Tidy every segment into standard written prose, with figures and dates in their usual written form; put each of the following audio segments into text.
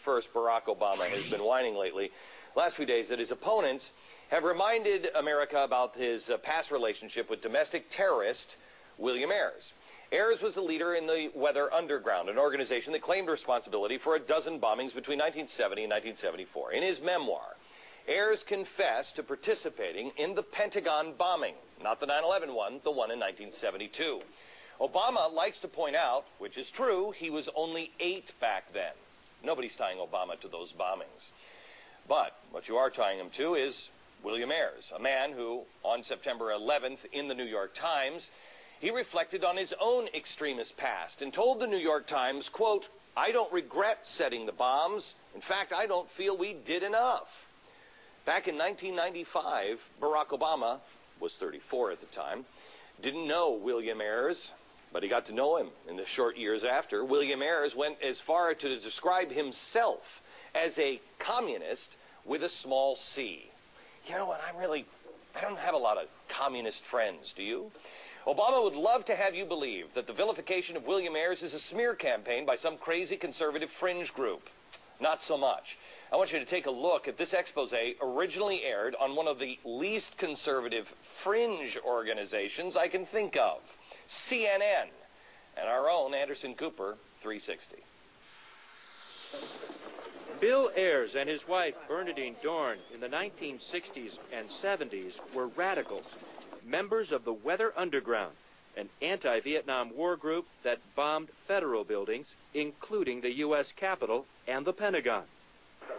First, Barack Obama has been whining lately, last few days, that his opponents have reminded America about his past relationship with domestic terrorist William Ayers. Ayers was a leader in the Weather Underground, an organization that claimed responsibility for a dozen bombings between 1970 and 1974. In his memoir, Ayers confessed to participating in the Pentagon bombing, not the 9/11 one, the one in 1972. Obama likes to point out, which is true, he was only 8 back then. Nobody's tying Obama to those bombings. But what you are tying him to is William Ayers, a man who, on September 11th in the New York Times, he reflected on his own extremist past and told the New York Times, quote, "I don't regret setting the bombs. In fact, I don't feel we did enough." Back in 1995, Barack Obama was 34 at the time, didn't know William Ayers, but he got to know him in the short years after. William Ayers went as far to describe himself as a communist with a small c. You know what, I don't have a lot of communist friends, do you? Obama would love to have you believe that the vilification of William Ayers is a smear campaign by some crazy conservative fringe group. Not so much. I want you to take a look at this expose originally aired on one of the least conservative fringe organizations I can think of, CNN, and our own Anderson Cooper 360. Bill Ayers and his wife, Bernadine Dorn, in the 1960s and 70s were radicals, members of the Weather Underground, an anti-Vietnam War group that bombed federal buildings, including the U.S. Capitol and the Pentagon.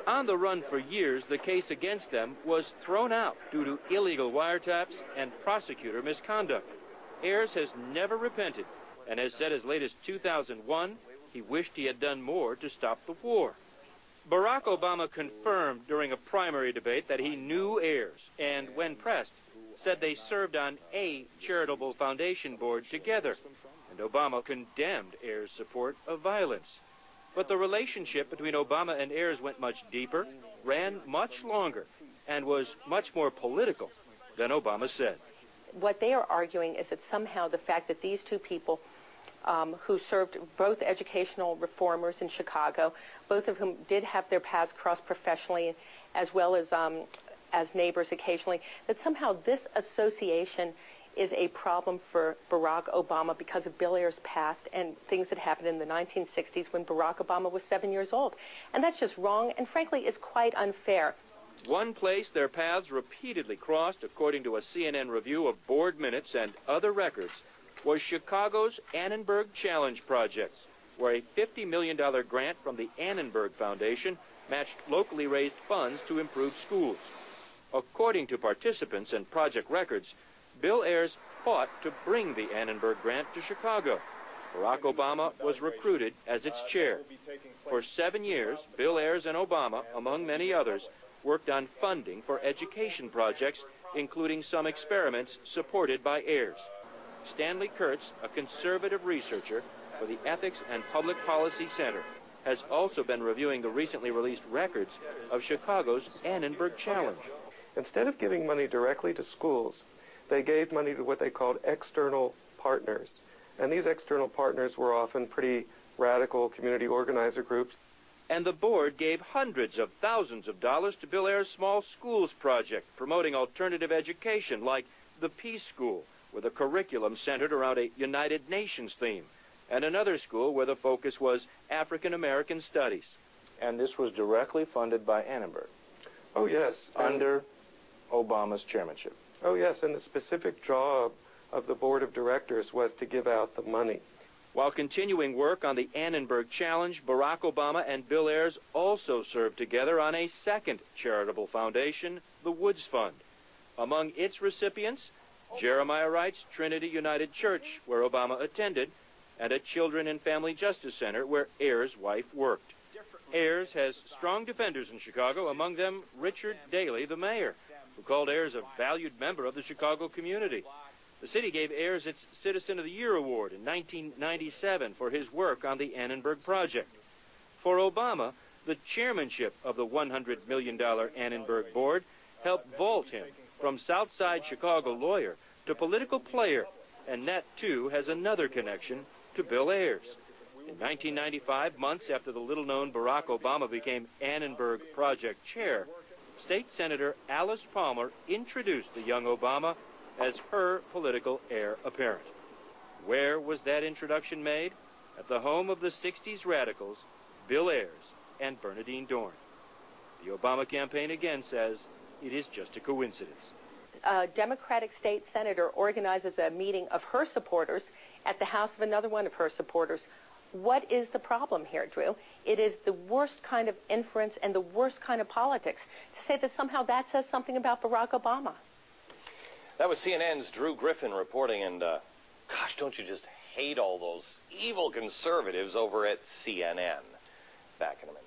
On the run for years, the case against them was thrown out due to illegal wiretaps and prosecutor misconduct. Ayers has never repented and has said as late as 2001 he wished he had done more to stop the war. Barack Obama confirmed during a primary debate that he knew Ayers and, when pressed, said they served on a charitable foundation board together, and Obama condemned Ayers' support of violence. But the relationship between Obama and Ayers went much deeper, ran much longer, and was much more political than Obama said. What they are arguing is that somehow the fact that these two people who served both educational reformers in Chicago, both of whom did have their paths crossed professionally as well as neighbors occasionally, that somehow this association is a problem for Barack Obama because of Bill Ayers' past and things that happened in the 1960s when Barack Obama was 7 years old. And that's just wrong, and frankly, it's quite unfair. One place their paths repeatedly crossed, according to a CNN review of board minutes and other records, was Chicago's Annenberg Challenge Project, where a $50 million grant from the Annenberg Foundation matched locally raised funds to improve schools. According to participants and project records, Bill Ayers fought to bring the Annenberg grant to Chicago. Barack Obama was recruited as its chair. For 7 years, Bill Ayers and Obama, among many others, worked on funding for education projects, including some experiments supported by Ayers. Stanley Kurtz, a conservative researcher for the Ethics and Public Policy Center, has also been reviewing the recently released records of Chicago's Annenberg Challenge. Instead of giving money directly to schools, they gave money to what they called external partners. And these external partners were often pretty radical community organizer groups. And the board gave hundreds of thousands of dollars to Bill Ayers' Small Schools Project, promoting alternative education like the Peace School, with a curriculum centered around a United Nations theme, and another school where the focus was African American studies. And this was directly funded by Annenberg? Oh, yes. Under Obama's chairmanship? Oh, yes, and the specific job of the board of directors was to give out the money. While continuing work on the Annenberg Challenge, Barack Obama and Bill Ayers also served together on a second charitable foundation, the Woods Fund. Among its recipients, Jeremiah Wright's Trinity United Church, where Obama attended, and a Children and Family Justice Center where Ayers' wife worked. Ayers has strong defenders in Chicago, among them Richard Daley, the mayor, who called Ayers a valued member of the Chicago community. The city gave Ayers its Citizen of the Year award in 1997 for his work on the Annenberg Project. For Obama, the chairmanship of the $100 million Annenberg board helped vault him from Southside Chicago lawyer to political player, and that, too, has another connection to Bill Ayers. In 1995, months after the little-known Barack Obama became Annenberg Project chair, State Senator Alice Palmer introduced the young Obama as her political heir apparent. Where was that introduction made? At the home of the 60s radicals, Bill Ayers and Bernadine Dorn. The Obama campaign again says it is just a coincidence. A Democratic state senator organizes a meeting of her supporters at the house of another one of her supporters. What is the problem here, Drew? It is the worst kind of inference and the worst kind of politics to say that somehow that says something about Barack Obama. That was CNN's Drew Griffin reporting, and gosh, don't you just hate all those evil conservatives over at CNN? Back in a minute.